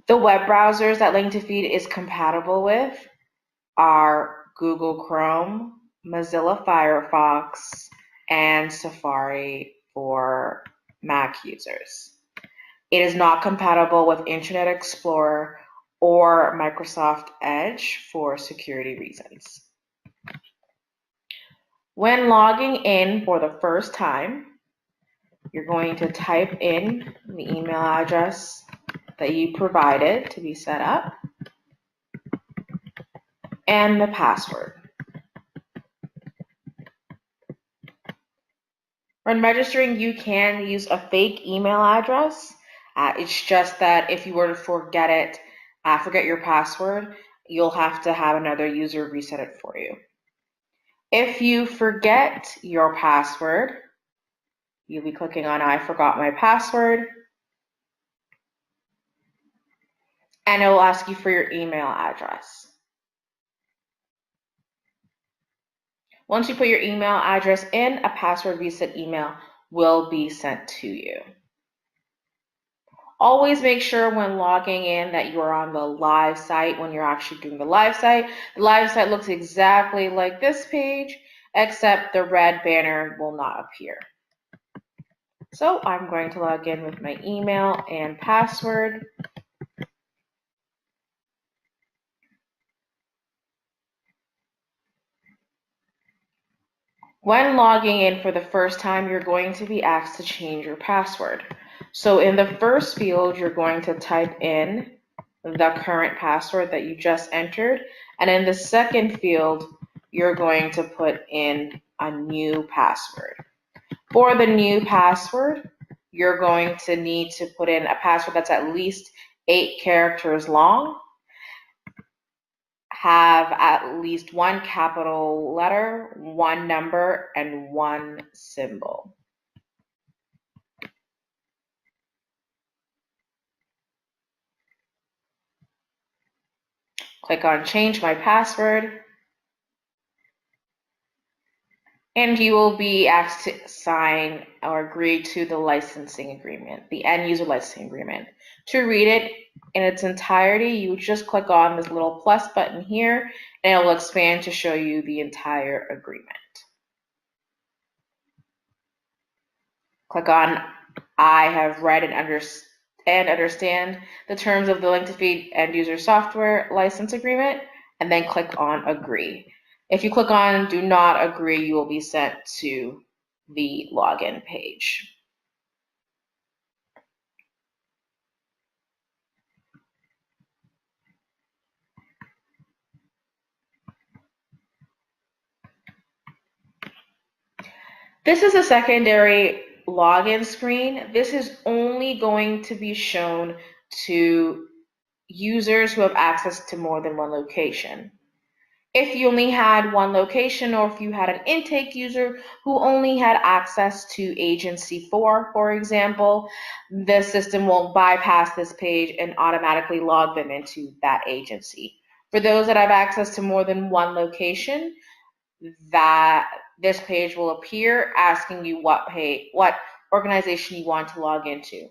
The web browsers that Link to Feed is compatible with are Google Chrome, Mozilla Firefox, and Safari for Mac users. It is not compatible with Internet Explorer or Microsoft Edge for security reasons. When logging in for the first time, you're going to type in the email address that you provided to be set up and the password. When registering, you can use a fake email address. It's just that if you were to forget your password, you'll have to have another user reset it for you. If you forget your password, you'll be clicking on I forgot my password, and it will ask you for your email address. Once you put your email address in, a password reset email will be sent to you. Always make sure when logging in that you are on the live site when you're actually doing the live site. The live site looks exactly like this page, except the red banner will not appear. So I'm going to log in with my email and password. When logging in for the first time, you're going to be asked to change your password. So in the first field, you're going to type in the current password that you just entered. And in the second field, you're going to put in a new password. For the new password, you're going to need to put in a password that's at least 8 characters long, have at least 1 capital letter, 1 number, and 1 symbol. Click on Change My Password, and you will be asked to sign or agree to the licensing agreement, the end user licensing agreement. To read it in its entirety, you just click on this little plus button here, and it will expand to show you the entire agreement. Click on I have read and understand the terms of the Link to Feed end user software license agreement, and then click on Agree. If you click on Do Not Agree, you will be sent to the login page. This is a secondary login screen. This is only going to be shown to users who have access to more than one location. If you only had one location, or if you had an intake user who only had access to agency 4, for example, the system will bypass this page and automatically log them into that agency. For those that have access to more than one location, that this page will appear asking you what organization you want to log into.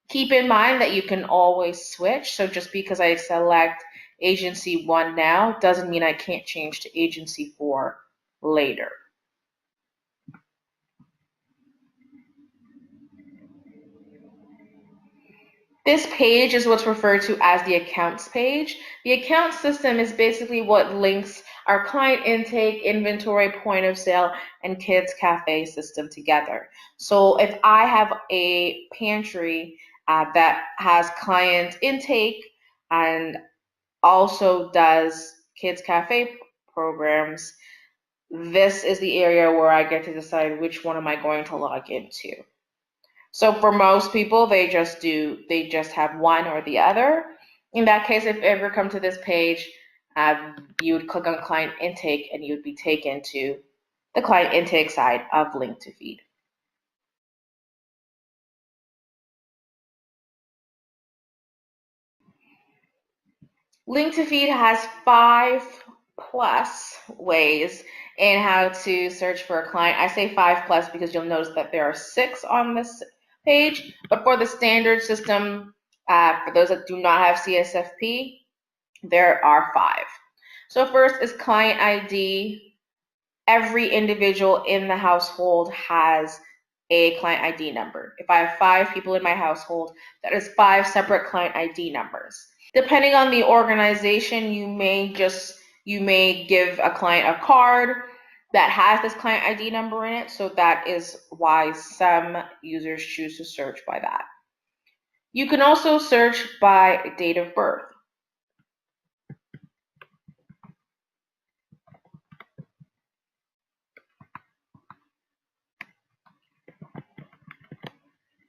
Keep in mind that you can always switch. So just because I select agency 1 now doesn't mean I can't change to agency 4 later. This page is what's referred to as the accounts page. The account system is basically what links our client intake, inventory, point of sale, and kids cafe system together. So if I have a pantry that has client intake and also does kids cafe programs, this is the area where I get to decide which one am I going to log into. So for most people, they just have one or the other. In that case, if you ever come to this page, you would click on client intake and you would be taken to the client intake side of Link to Feed. Link to Feed has 5+ ways in how to search for a client. I say 5+ because you'll notice that there are 6 on this page, but for the standard system, For those that do not have CSFP, there are 5. So first is client ID. Every individual in the household has a client ID number. If I have 5 people in my household, that is 5 separate client ID numbers. Depending on the organization, you may give a client a card that has this client ID number in it, so that is why some users choose to search by that. You can also search by date of birth.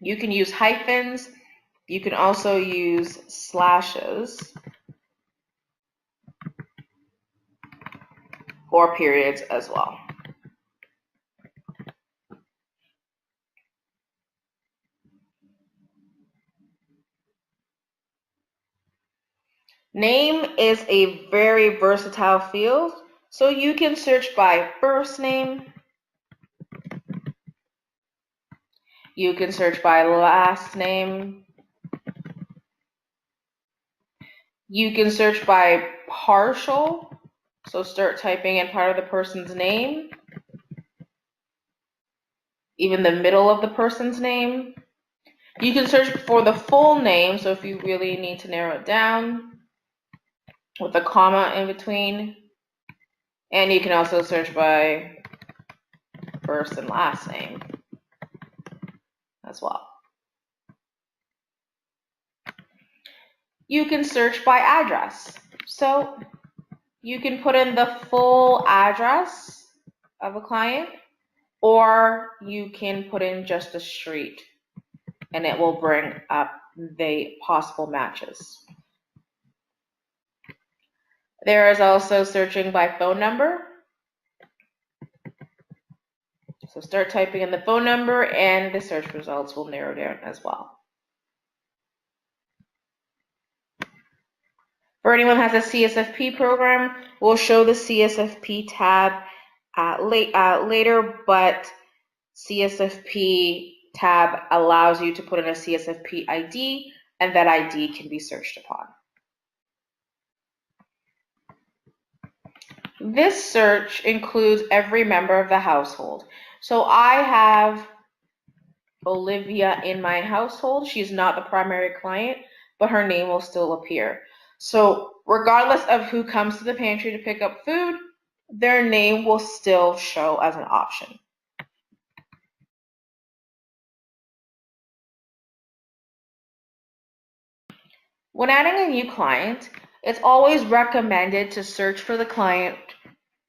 You can use hyphens. You can also use slashes or periods as well. Name is a very versatile field, so you can search by first name. You can search by last name. You can search by partial, so start typing in part of the person's name, even the middle of the person's name. You can search for the full name, so if you really need to narrow it down, with a comma in between. And you can also search by first and last name as well. You can search by address. So you can put in the full address of a client, or you can put in just a street, and it will bring up the possible matches. There is also searching by phone number. So start typing in the phone number and the search results will narrow down as well. For anyone who has a CSFP program, we'll show the CSFP tab later, but CSFP tab allows you to put in a CSFP ID, and that ID can be searched upon. This search includes every member of the household. So I have Olivia in my household. She's not the primary client, but her name will still appear. So regardless of who comes to the pantry to pick up food, their name will still show as an option. When adding a new client, it's always recommended to search for the client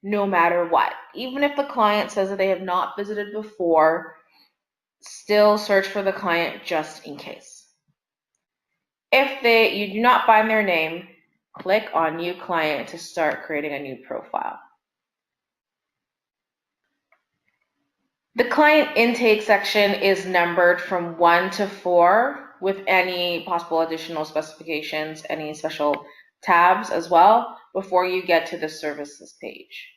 no matter what. Even if the client says that they have not visited before, still search for the client just in case. If you do not find their name, click on New Client to start creating a new profile. The client intake section is numbered from 1 to 4 with any possible additional specifications, any special tabs as well before you get to the services page.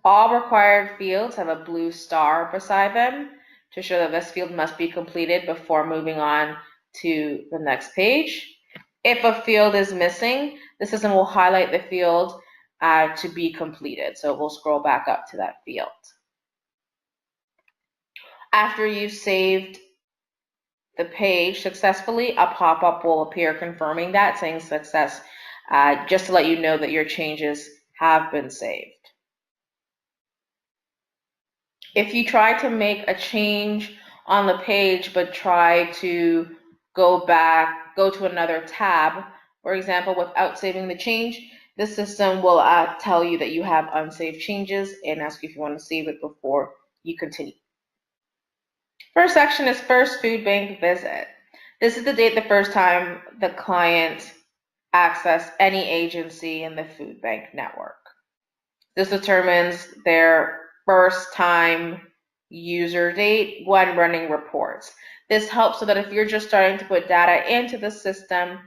All required fields have a blue star beside them to show that this field must be completed before moving on to the next page. If a field is missing, the system will highlight the field to be completed. So we'll scroll back up to that field. After you've saved the page successfully, a pop-up will appear confirming that, saying success, just to let you know that your changes have been saved. If you try to make a change on the page but try to go to another tab, for example, without saving the change, the system will tell you that you have unsaved changes and ask you if you want to save it before you continue. First section is first food bank visit. This is the date the first time the client accessed any agency in the food bank network. This determines their first time user date when running reports. This helps so that if you're just starting to put data into the system,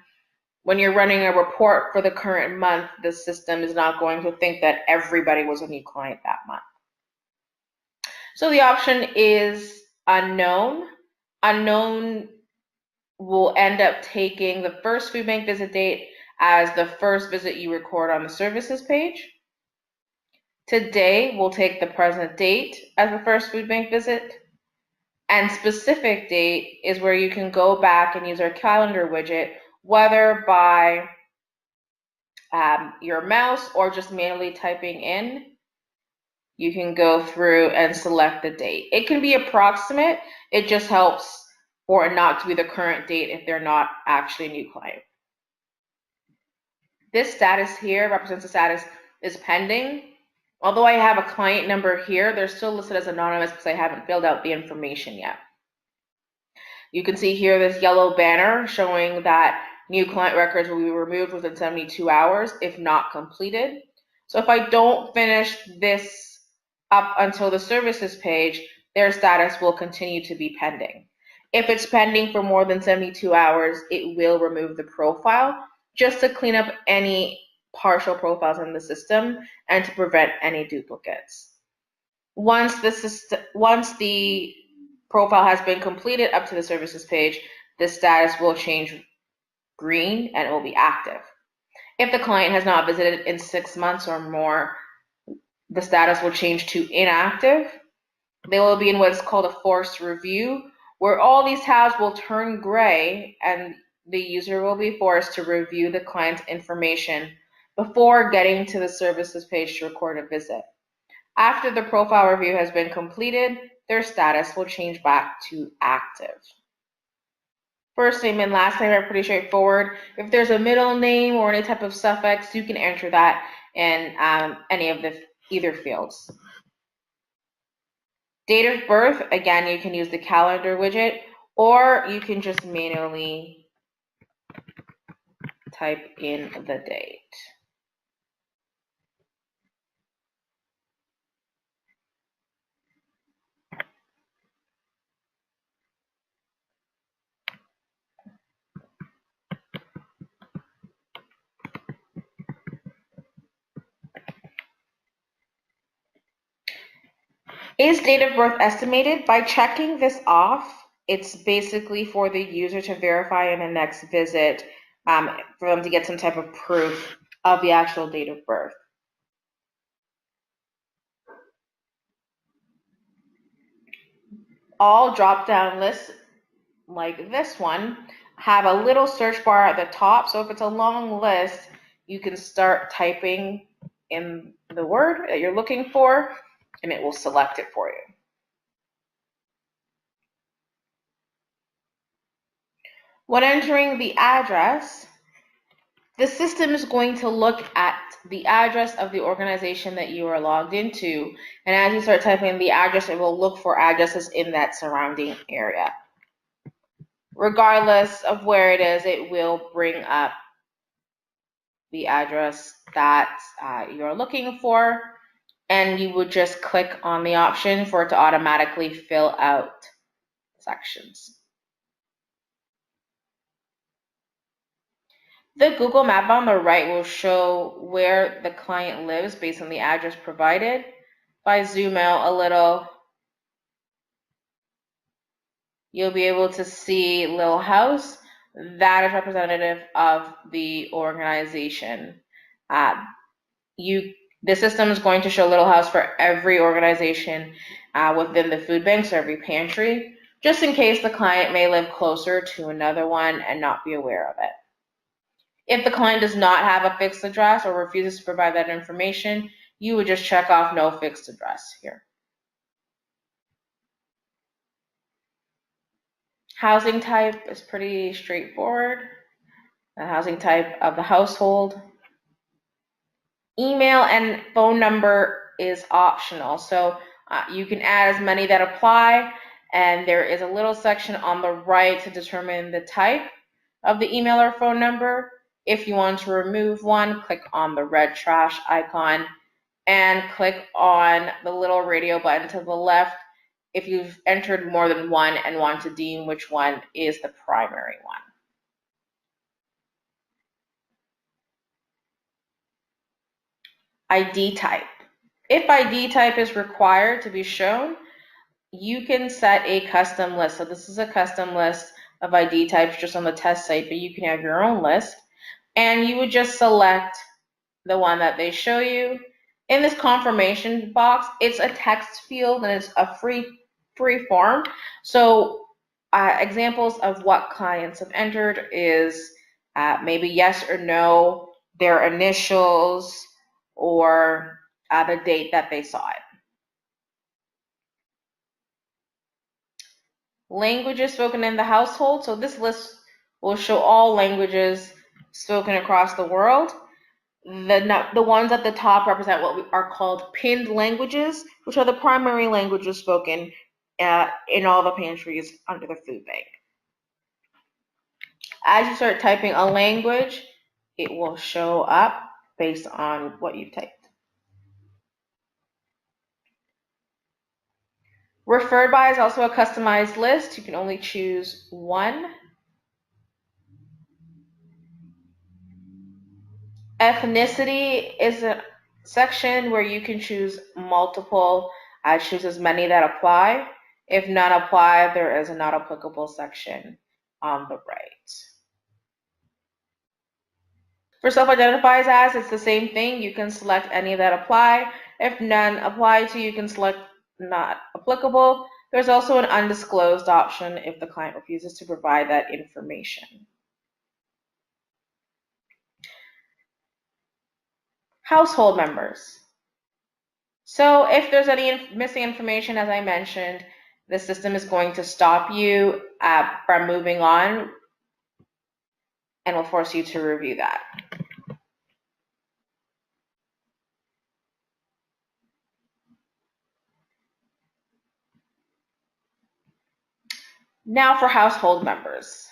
when you're running a report for the current month, the system is not going to think that everybody was a new client that month. So the option is unknown. Unknown will end up taking the first food bank visit date as the first visit you record on the services page. Today will take the present date as the first food bank visit. And specific date is where you can go back and use our calendar widget, whether by your mouse or just manually typing in. You can go through and select the date. It can be approximate. It just helps for it not to be the current date if they're not actually a new client. This status here represents the status is pending. Although I have a client number here, they're still listed as anonymous because I haven't filled out the information yet. You can see here this yellow banner showing that new client records will be removed within 72 hours if not completed. So if I don't finish this up until the services page, their status will continue to be pending. If it's pending for more than 72 hours, it will remove the profile just to clean up any partial profiles in the system and to prevent any duplicates. Once the profile has been completed up to the services page, the status will change green and it will be active. If the client has not visited in 6 months or more, the status will change to inactive. They will be in what's called a forced review, where all these tabs will turn gray and the user will be forced to review the client's information before getting to the services page to record a visit. After the profile review has been completed, their status will change back to active. First name and last name are pretty straightforward. If there's a middle name or any type of suffix, you can enter that in any of the either fields. Date of birth, again, you can use the calendar widget, or you can just manually type in the date. Is date of birth estimated? By checking this off, it's basically for the user to verify in the next visit for them to get some type of proof of the actual date of birth. All drop-down lists like this one have a little search bar at the top. So if it's a long list, you can start typing in the word that you're looking for and it will select it for you. When entering the address, the system is going to look at the address of the organization that you are logged into. And as you start typing in the address, it will look for addresses in that surrounding area. Regardless of where it is, it will bring up the address that you're looking for. And you would just click on the option for it to automatically fill out sections. The Google map on the right will show where the client lives based on the address provided. If I zoom out a little, you'll be able to see Little House. That is representative of the organization. The system is going to show Little House for every organization within the food banks or every pantry, just in case the client may live closer to another one and not be aware of it. If the client does not have a fixed address or refuses to provide that information, you would just check off no fixed address here. Housing type is pretty straightforward. The housing type of the household. Email and phone number is optional, so you can add as many that apply, and there is a little section on the right to determine the type of the email or phone number. If you want to remove one, click on the red trash icon and click on the little radio button to the left if you've entered more than one and want to deem which one is the primary one. ID type. If ID type is required to be shown, you can set a custom list. So this is a custom list of ID types just on the test site, but you can have your own list. And you would just select the one that they show you. In this confirmation box, it's a text field and it's a free form. So examples of what clients have entered is maybe yes or no, their initials, or the date that they saw it. Languages spoken in the household. So this list will show all languages spoken across the world. The ones at the top represent what are called pinned languages, which are the primary languages spoken in all the pantries under the food bank. As you start typing a language, it will show up based on what you've typed. Referred by is also a customized list. You can only choose one. Ethnicity is a section where you can choose multiple. I choose as many that apply. If none apply, there is a not applicable section on the right. For self-identifies as, it's the same thing. You can select any that apply. If none apply to, you can select not applicable. There's also an undisclosed option if the client refuses to provide that information. Household members. So if there's any missing information, as I mentioned, the system is going to stop you from moving on and will force you to review that. Now for household members.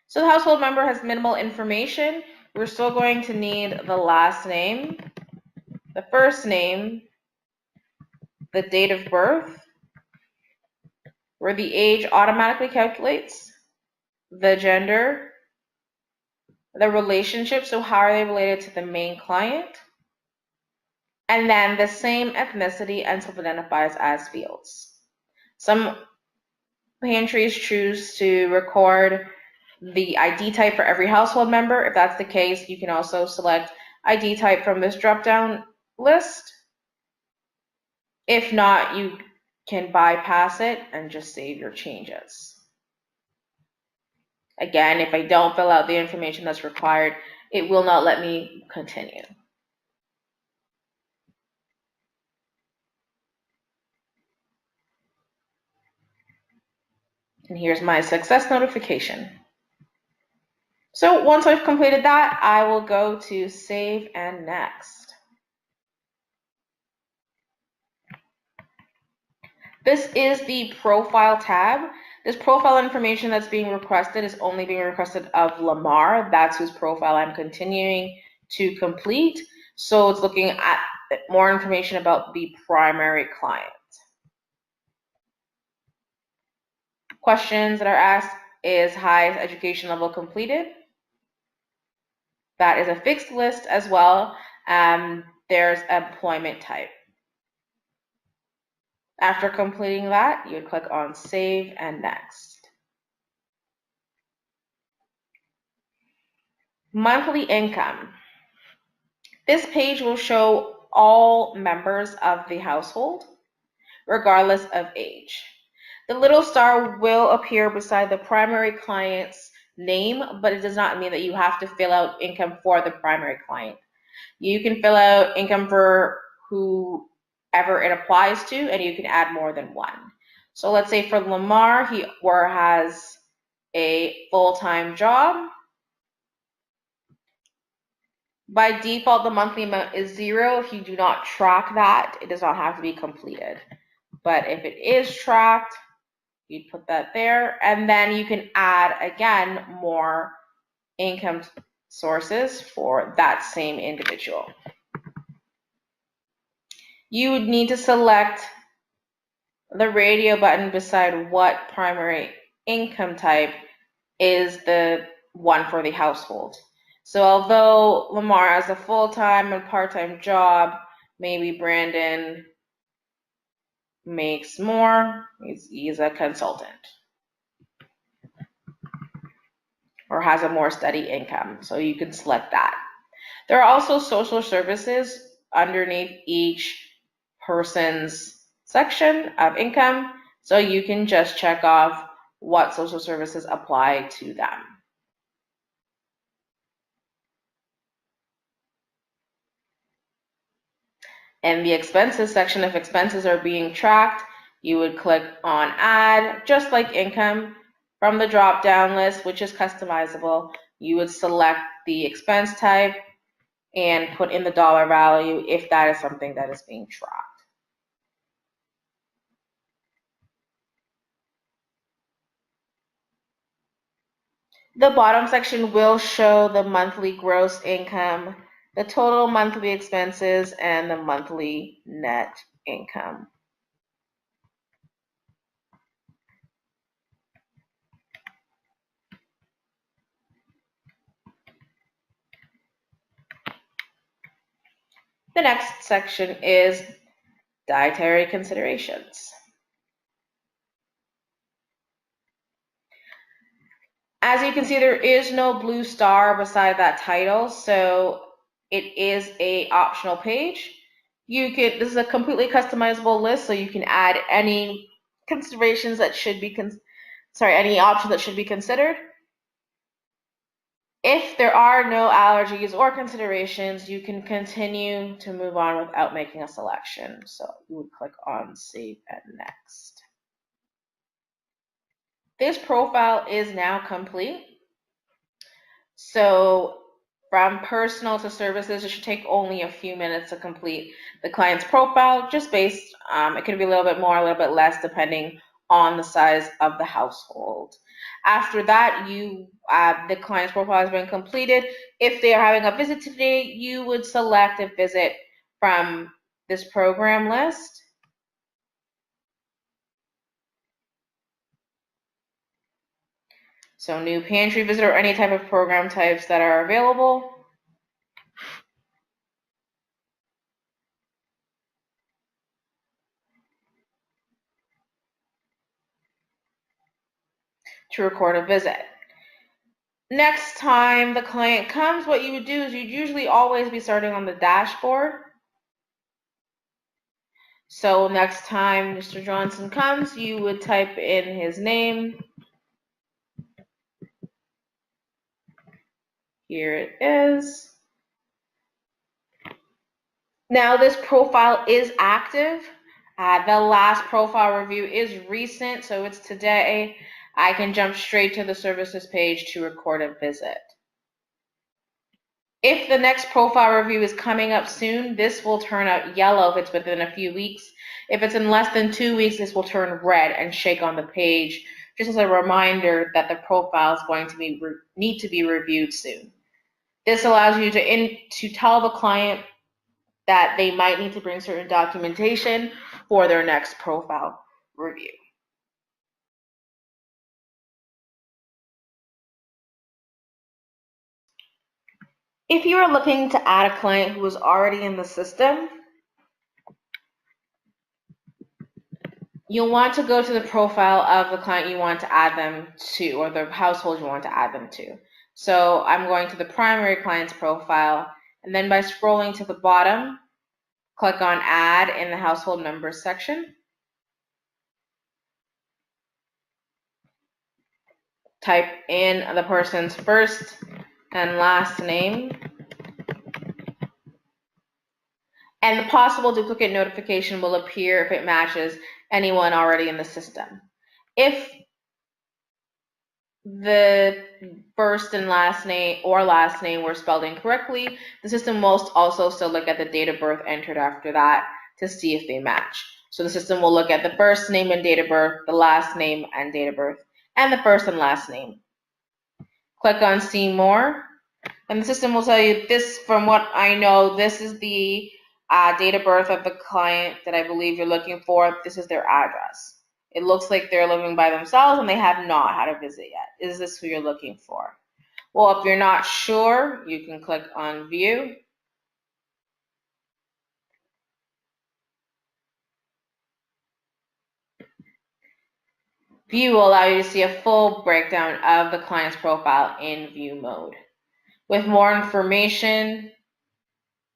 So the household member has minimal information. We're still going to need the last name, the first name, the date of birth, where the age automatically calculates, the gender, the relationship, so how are they related to the main client, and then the same ethnicity and self-identifies as fields. Some pantries choose to record the ID type for every household member. If that's the case, you can also select ID type from this drop-down list. If not, you can bypass it and just save your changes. Again, if I don't fill out the information that's required, it will not let me continue. And here's my success notification. So once I've completed that, I will go to Save and Next. This is the Profile tab. This profile information that's being requested is only being requested of Lamar. That's whose profile I'm continuing to complete. So it's looking at more information about the primary client. Questions that are asked is highest education level completed. That is a fixed list as well. There's employment type. After completing that, you would click on Save and Next. Monthly income. This page will show all members of the household, regardless of age. The little star will appear beside the primary client's name, but it does not mean that you have to fill out income for the primary client. You can fill out income for whoever it applies to, and you can add more than one. So let's say for Lamar, he has a full-time job. By default, the monthly amount is 0. If you do not track that, it does not have to be completed. But if it is tracked, you'd put that there, and then you can add, again, more income sources for that same individual. You would need to select the radio button beside what primary income type is the one for the household. So although Lamar has a full-time and part-time job, maybe Brandon makes more, he's a consultant, or has a more steady income. So you can select that. There are also social services underneath each person's section of income. So you can just check off what social services apply to them. In the expenses section, if expenses are being tracked, you would click on add, just like income. From the drop-down list, which is customizable, you would select the expense type and put in the dollar value if that is something that is being tracked. The bottom section will show the monthly gross income, the total monthly expenses, and the monthly net income. The next section is dietary considerations. As you can see, there is no blue star beside that title, so it is a optional page. This is a completely customizable list, so you can add any considerations that should be any options that should be considered. If there are no allergies or considerations, you can continue to move on without making a selection. So you would click on Save and Next. This profile is now complete. So from personal to services, it should take only a few minutes to complete the client's profile, just based, it could be a little bit more, a little bit less, depending on the size of the household. After that, the client's profile has been completed. If they are having a visit today, you would select a visit from this program list. So new pantry visit or any type of program types that are available. To record a visit. Next time the client comes, what you would do is you'd usually always be starting on the dashboard. So next time Mr. Johnson comes, you would type in his name. Here it is. Now this profile is active. The last profile review is recent, so it's today. I can jump straight to the services page to record a visit. If the next profile review is coming up soon, this will turn out yellow if it's within a few weeks. If it's in less than 2 weeks, this will turn red and shake on the page, just as a reminder that the profile is going to need to be reviewed soon. This allows you to tell the client that they might need to bring certain documentation for their next profile review. If you are looking to add a client who is already in the system, you'll want to go to the profile of the client you want to add them to, or the household you want to add them to. So I'm going to the primary client's profile, and then by scrolling to the bottom, click on Add in the Household Members section. Type in the person's first and last name, and the possible duplicate notification will appear if it matches anyone already in the system. If the first and last name were spelled incorrectly, the system will also still look at the date of birth entered after that to see if they match. So the system will look at the first name and date of birth, the last name and date of birth, and the first and last name. Click on See More, and the system will tell you this, from what I know, this is the date of birth of the client that I believe you're looking for. This is their address. It looks like they're living by themselves and they have not had a visit yet. Is this who you're looking for? Well, if you're not sure, you can click on View. View will allow you to see a full breakdown of the client's profile in view mode. With more information,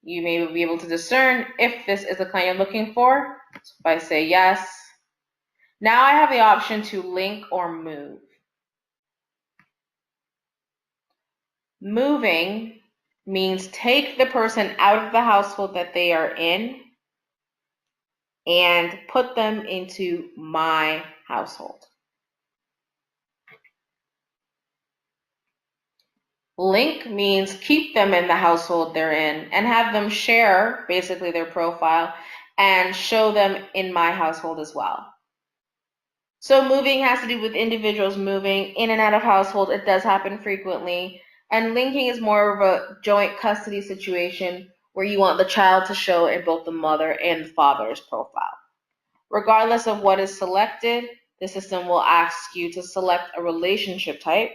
you may be able to discern if this is the client you're looking for. So if I say yes, now I have the option to link or move. Moving means take the person out of the household that they are in and put them into my household. Link means keep them in the household they're in and have them share basically their profile and show them in my household as well. So moving has to do with individuals moving in and out of households. It does happen frequently. And linking is more of a joint custody situation where you want the child to show in both the mother and the father's profile. Regardless of what is selected, the system will ask you to select a relationship type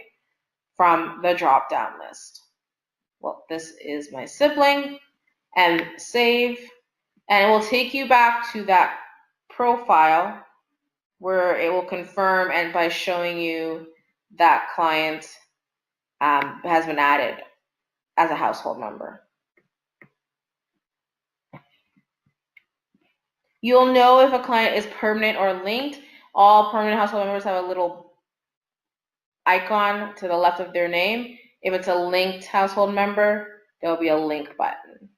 from the drop-down list. Well, this is my sibling, and save, and it will take you back to that profile where it will confirm and by showing you that client has been added as a household member. You'll know if a client is permanent or linked. All permanent household members have a little icon to the left of their name. If it's a linked household member, there'll be a link button.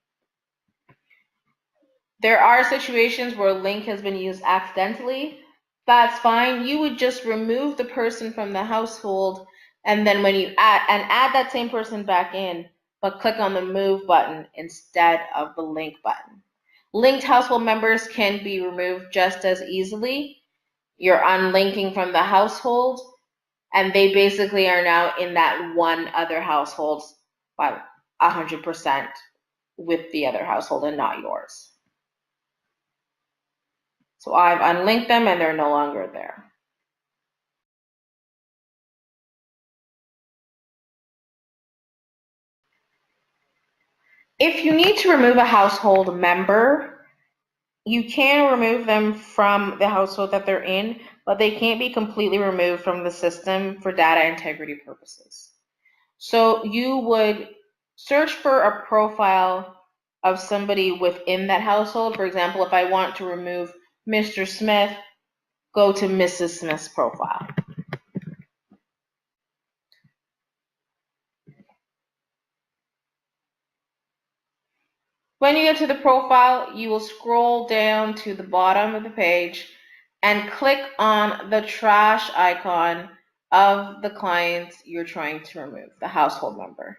There are situations where link has been used accidentally. That's fine. You would just remove the person from the household, and then when you add that same person back in, but click on the move button instead of the link button. Linked household members can be removed just as easily. You're unlinking from the household, and they basically are now in that one other household by 100% with the other household and not yours. So I've unlinked them and they're no longer there. If you need to remove a household member, you can remove them from the household that they're in, but they can't be completely removed from the system for data integrity purposes. So you would search for a profile of somebody within that household. For example, if I want to remove Mr. Smith, go to Mrs. Smith's profile. When you get to the profile, you will scroll down to the bottom of the page and click on the trash icon of the client you're trying to remove, the household member.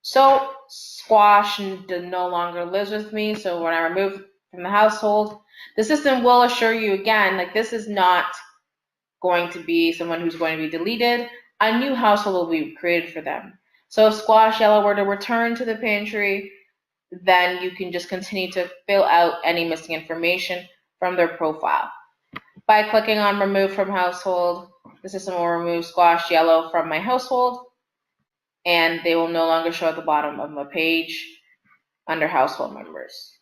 So Squash no longer lives with me, so when I remove from the household, the system will assure you again, like this is not going to be someone who's going to be deleted. A new household will be created for them. So if Squash Yellow were to return to the pantry, then you can just continue to fill out any missing information from their profile. By clicking on remove from household, the system will remove Squash Yellow from my household, and they will no longer show at the bottom of my page under household members.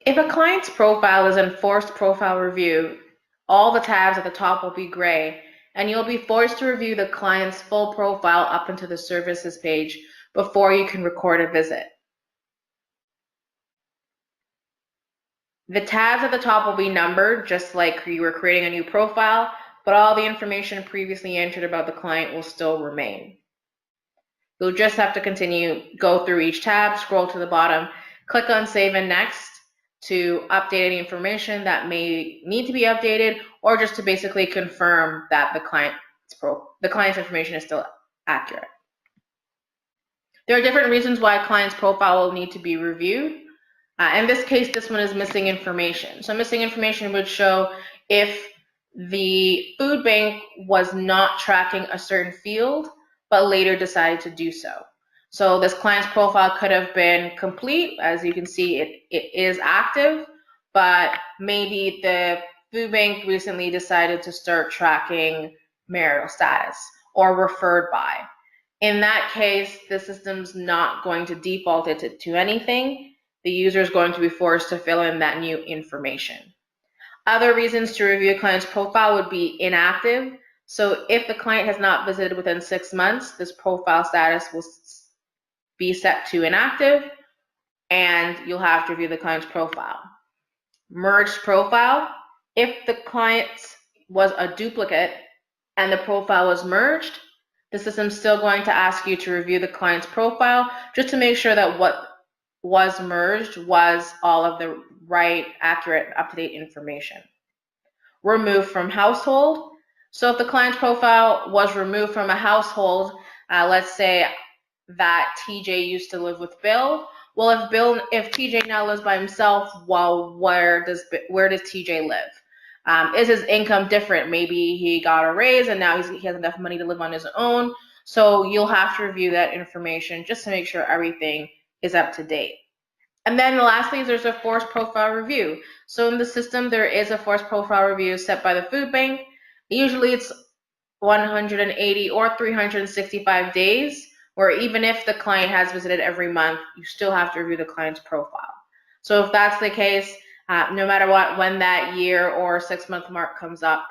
If a client's profile is in forced profile review, all the tabs at the top will be gray, and you'll be forced to review the client's full profile up into the services page before you can record a visit. The tabs at the top will be numbered, just like you were creating a new profile, but all the information previously entered about the client will still remain. You'll just have to go through each tab, scroll to the bottom, click on Save and Next to update any information that may need to be updated, or just to basically confirm that the client's information is still accurate. There are different reasons why a client's profile will need to be reviewed. In this case, this one is missing information. So missing information would show if the food bank was not tracking a certain field, but later decided to do so. So this client's profile could have been complete. As you can see, it is active, but maybe the food bank recently decided to start tracking marital status or referred by. In that case, the system's not going to default it to anything. the user is going to be forced to fill in that new information. Other reasons to review a client's profile would be inactive. So if the client has not visited within 6 months, this profile status will be set to inactive, and you'll have to review the client's profile. Merged profile. If the client was a duplicate and the profile was merged, the system's still going to ask you to review the client's profile just to make sure that what was merged was all of the right, accurate, up-to-date information. Removed from household. So if the client's profile was removed from a household, let's say that TJ used to live with Bill. Well, if TJ now lives by himself, well, where does TJ live? Is his income different? Maybe he got a raise and now he has enough money to live on his own. So you'll have to review that information just to make sure everything is up to date. And then lastly, there's a forced profile review. So in the system, there is a forced profile review set by the food bank. Usually it's 180 or 365 days, or even if the client has visited every month, you still have to review the client's profile. So if that's the case, no matter what, when that year or 6-month mark comes up,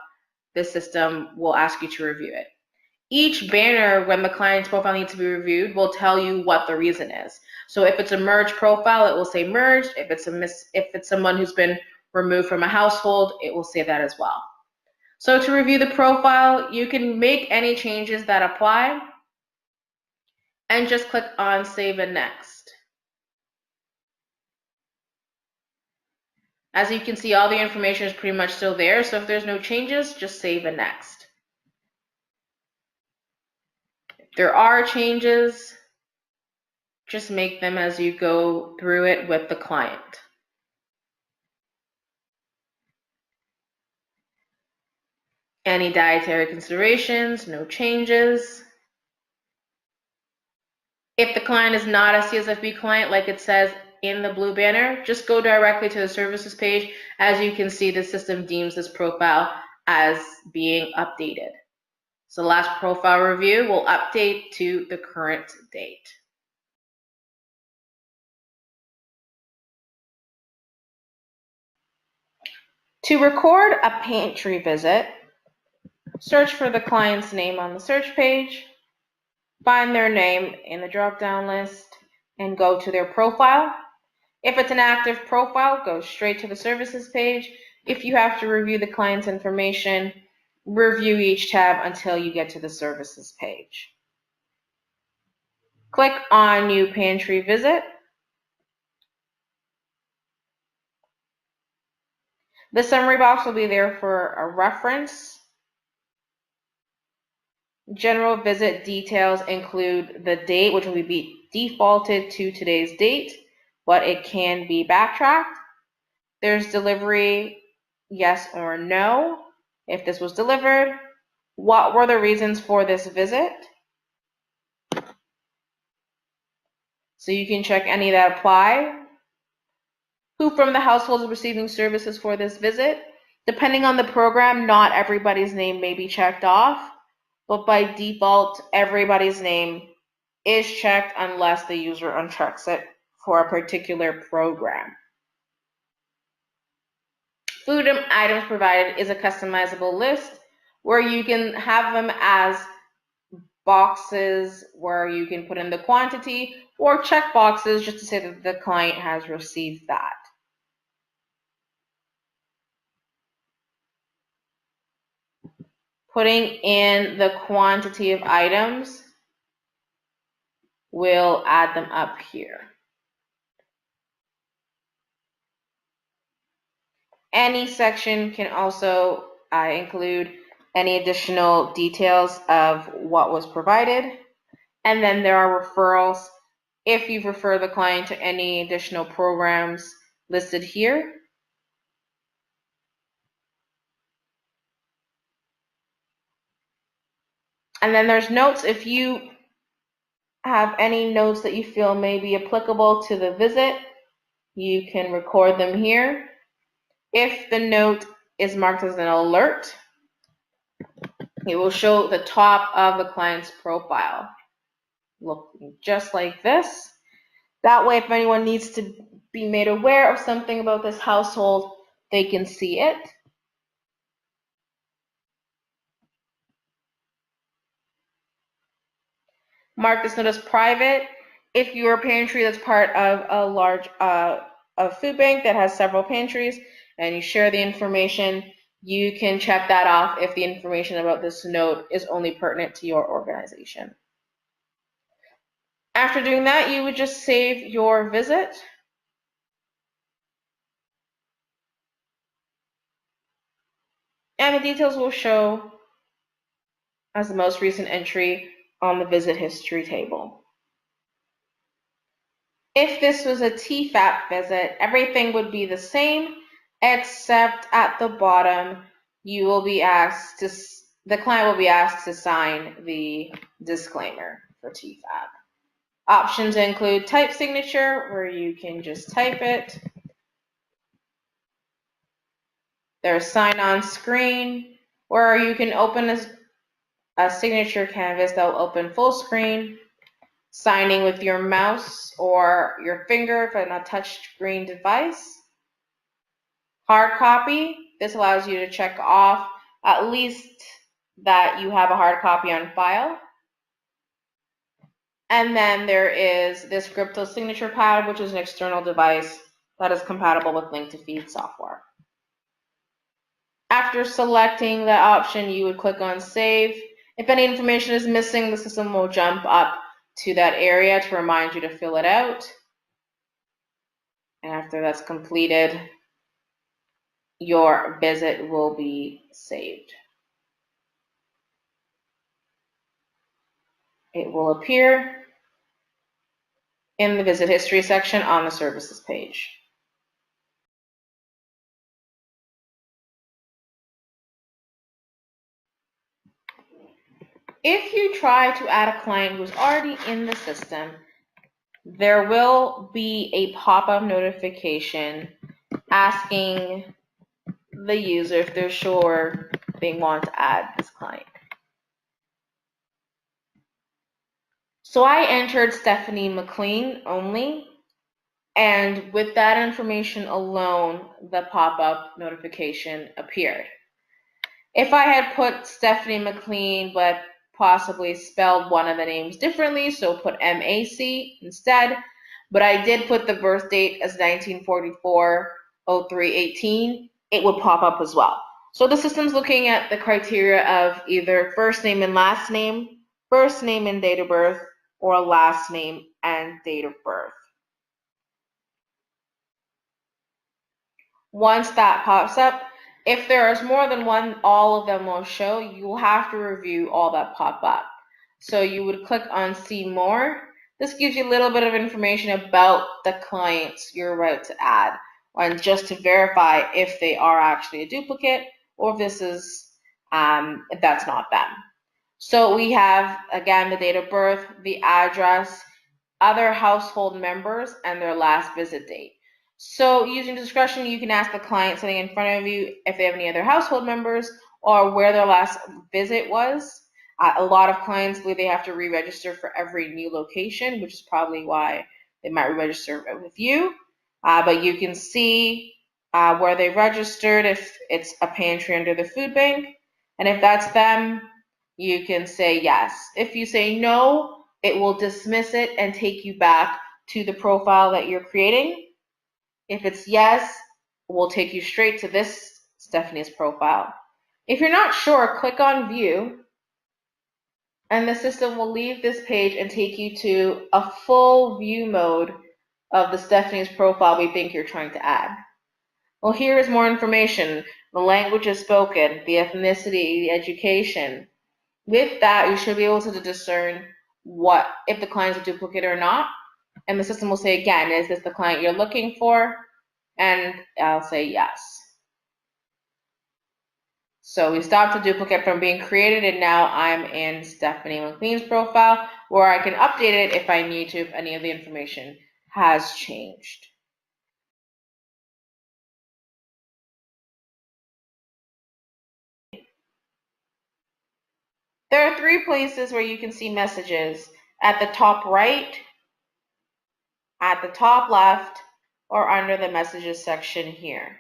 the system will ask you to review it. Each banner, when the client's profile needs to be reviewed, will tell you what the reason is. So if it's a merged profile, it will say merged. If it's someone who's been removed from a household, it will say that as well. So to review the profile, you can make any changes that apply and just click on Save and Next. As you can see, all the information is pretty much still there. So if there's no changes, just Save and Next. If there are changes, just make them as you go through it with the client. Any dietary considerations, no changes. If the client is not a CSFB client, like it says in the blue banner, just go directly to the services page. As you can see, the system deems this profile as being updated. So the last profile review will update to the current date. To record a pantry visit, search for the client's name on the search page, find their name in the drop-down list, and go to their profile. If it's an active profile, go straight to the services page. If you have to review the client's information, review each tab until you get to the services page. Click on New Pantry Visit. The summary box will be there for a reference. General visit details include the date, which will be defaulted to today's date, but it can be backtracked. There's delivery, yes or no, if this was delivered. What were the reasons for this visit? So you can check any that apply. Who from the household is receiving services for this visit? Depending on the program, not everybody's name may be checked off, but by default, everybody's name is checked unless the user unchecks it for a particular program. Food items provided is a customizable list where you can have them as boxes where you can put in the quantity, or check boxes just to say that the client has received that. Putting in the quantity of items will add them up here. Any section can also include any additional details of what was provided. And then there are referrals if you've referred the client to any additional programs listed here. And then there's notes. If you have any notes that you feel may be applicable to the visit, you can record them here. If the note is marked as an alert, it will show the top of the client's profile, looking just like this. That way, if anyone needs to be made aware of something about this household, they can see it. Mark this note as private. If you're a pantry that's part of a large a food bank that has several pantries and you share the information, you can check that off if the information about this note is only pertinent to your organization. After doing that, you would just save your visit. And the details will show as the most recent entry on the visit history table. If this was a TFAP visit, everything would be the same, except at the bottom, you will be asked to, the client will be asked to sign the disclaimer for TFAP. Options include type signature, where you can just type it. There's sign on screen, where you can open a signature canvas that will open full screen. Signing with your mouse or your finger if on a touchscreen device. Hard copy, this allows you to check off at least that you have a hard copy on file. And then there is this crypto signature pad, which is an external device that is compatible with link to feed software. After selecting the option, you would click on save. If any information is missing, the system will jump up to that area to remind you to fill it out. And after that's completed, your visit will be saved. It will appear in the visit history section on the services page. If you try to add a client who's already in the system, there will be a pop-up notification asking the user if they're sure they want to add this client. So I entered Stephanie McLean only, and with that information alone, the pop-up notification appeared. If I had put Stephanie McLean but possibly spelled one of the names differently, so put M-A-C instead, but I did put the birth date as 1944-03-18, it would pop up as well. So the system's looking at the criteria of either first name and last name, first name and date of birth, or last name and date of birth. Once that pops up, if there is more than one, all of them will show. You will have to review all that pop up. So you would click on see more. This gives you a little bit of information about the clients you're about to add, and just to verify if they are actually a duplicate or if this is if that's not them. So we have, again, the date of birth, the address, other household members, and their last visit date. So using discretion, you can ask the client sitting in front of you if they have any other household members or where their last visit was. A lot of clients believe they have to re-register for every new location, which is probably why they might re-register with you. But you can see where they registered if it's a pantry under the food bank. And if that's them, you can say yes. If you say no, it will dismiss it and take you back to the profile that you're creating. If it's yes, it will take you straight to this Stephanie's profile. If you're not sure, click on view, and the system will leave this page and take you to a full view mode of the Stephanie's profile we think you're trying to add. Well, here is more information. The language is spoken, the ethnicity, the education. With that, you should be able to discern what if the client is a duplicate or not. And the system will say again, is this the client you're looking for? And I'll say yes. So we stopped the duplicate from being created, and now I'm in Stephanie McLean's profile, where I can update it if I need to, if any of the information has changed. There are 3 places where you can see messages: at the top right, at the top left, or under the messages section here.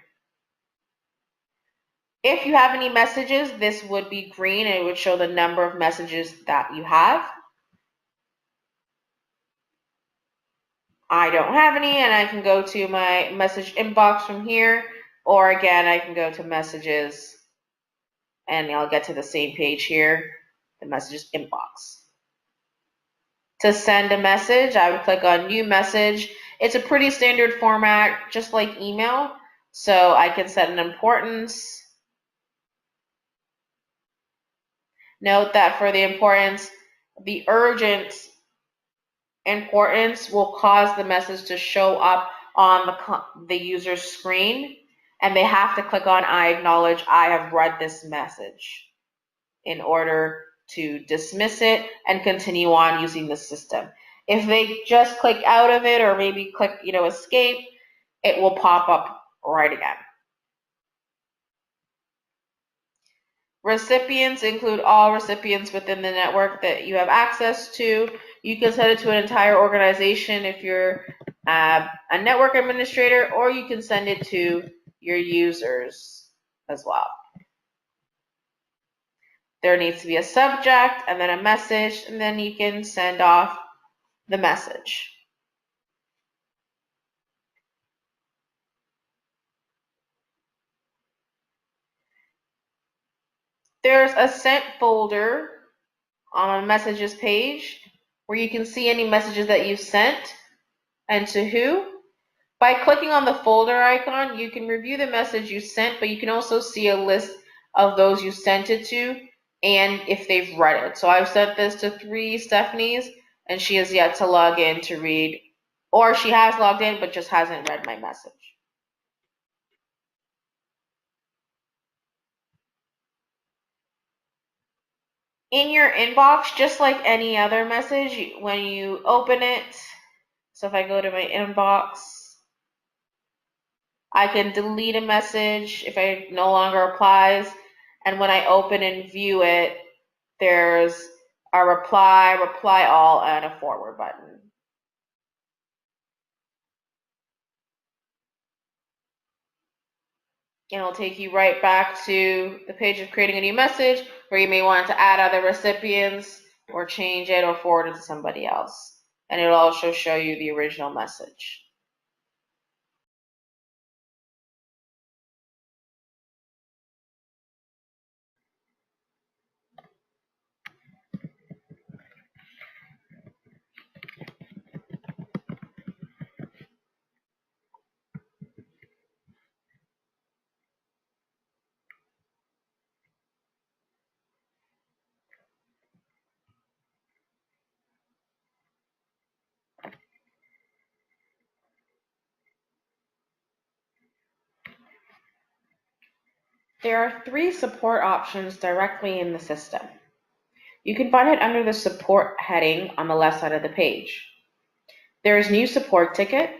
If you have any messages, this would be green and it would show the number of messages that you have. I don't have any, and I can go to my message inbox from here, or again, I can go to messages and I'll get to the same page here, the messages inbox. To send a message, I would click on new message. It's a pretty standard format, just like email. So I can set an importance. Note that for the importance, the urgent importance will cause the message to show up on the user's screen, and they have to click on I acknowledge I have read this message in order to dismiss it and continue on using the system. If they just click out of it or maybe click, escape, it will pop up right again. Recipients include all recipients within the network that you have access to. You can send it to an entire organization if you're a network administrator, or you can send it to your users as well. There needs to be a subject and then a message, and then you can send off the message. There's a sent folder on a messages page where you can see any messages that you sent and to who. By clicking on the folder icon, you can review the message you sent, but you can also see a list of those you sent it to and if they've read it. So I've sent this to 3 Stephanies, and she has yet to log in to read, or she has logged in but just hasn't read my message. In your inbox, just like any other message, when you open it, so if I go to my inbox, I can delete a message if it no longer applies, and when I open and view it, there's a reply, reply all, and a forward button. And it'll take you right back to the page of creating a new message where you may want to add other recipients or change it or forward it to somebody else. And it'll also show you the original message. There are 3 support options directly in the system. You can find it under the support heading on the left side of the page. There is new support ticket,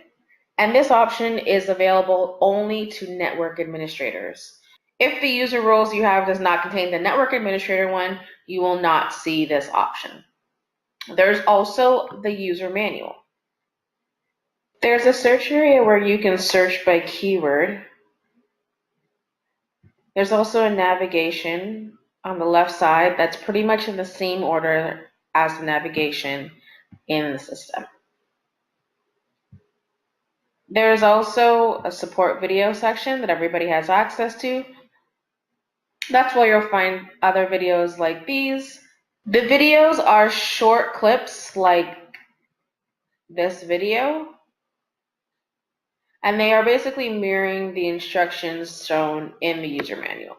and this option is available only to network administrators. If the user roles you have does not contain the network administrator one, you will not see this option. There's also the user manual. There's a search area where you can search by keyword. There's also a navigation on the left side that's pretty much in the same order as the navigation in the system. There's also a support video section that everybody has access to. That's where you'll find other videos like these. The videos are short clips like this video, and they are basically mirroring the instructions shown in the user manual.